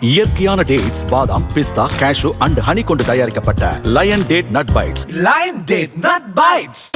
இயற்கையான டேட்ஸ், பாதாம், பிஸ்தா, cash and honey கொண்டு தயாரிக்கப்பட்ட lion date nut bites. Lion date nut bites.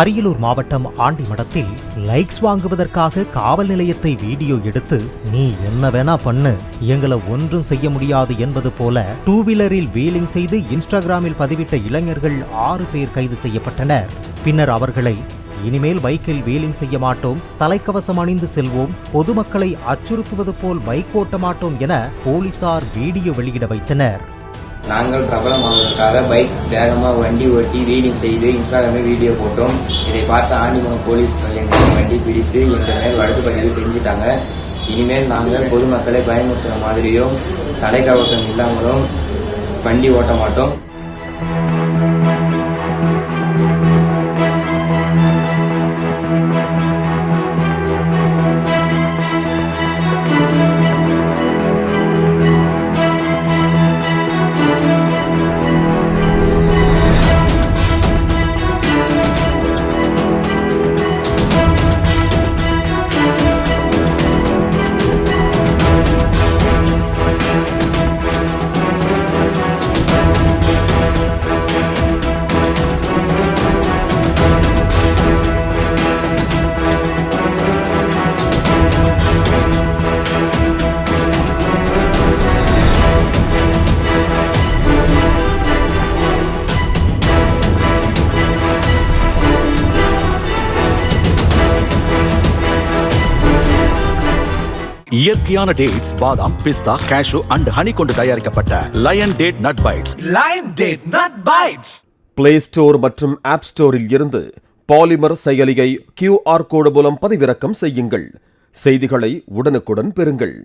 Ariyalur மாவட்டம் ஆண்டிமடத்தில் லைக்ஸ் வாங்குவதற்காக காவல் நிலையத்தை வீடியோ எடுத்து நீ என்ன வேணா பண்ணு, எங்களை ஒன்றும் செய்ய முடியாது என்பது போல டூ வீலரில் வீலிங் செய்து இன்ஸ்டாகிராமில் பதிவிட்ட இளைஞர்கள் 6 பேர் கைது செய்யப்பட்டனர். பின்னர் அவர்களை இனிமேல் பைக்கில் வீலிங் செய்ய மாட்டோம், தலைக்கவசம் அணிந்து செல்வோம், பொதுமக்களை அச்சுறுத்துவது போல் பைக் ஓட்ட மாட்டோம் என போலீசார் வீடியோ வெளியிட வைத்தனர். நாங்கள் பிரபலமாவதற்காக பைக் வேகமாக வண்டி ஓட்டி வீலிங் செய்து இன்ஸ்டாகிராமில் வீடியோ போட்டோம். இதை பார்த்த ஆண்டிமடம் போலீஸ் எங்கள் வண்டி பிடித்து எங்கள் மேல் வழக்கு பதிவு செஞ்சுட்டாங்க. இனிமேல் நாங்கள் பொதுமக்களை பயமுறுத்துற மாதிரியும் தலைக்கவசம் இல்லாமலும் வண்டி ஓட்ட மாட்டோம். இயற்கையான டேட்ஸ், பாதாம், பிஸ்தா, கேஷு அண்ட் ஹனி கொண்டு தயாரிக்கப்பட்ட lion date nut bites. Lion date nut bites. Play store மற்றும் ஆப் ஸ்டோரில் இருந்து பாலிமர் செயலியை QR கோடு மூலம் பதிவிறக்கம் செய்யுங்கள். செய்திகளை உடனுக்குடன் பெறுங்கள்.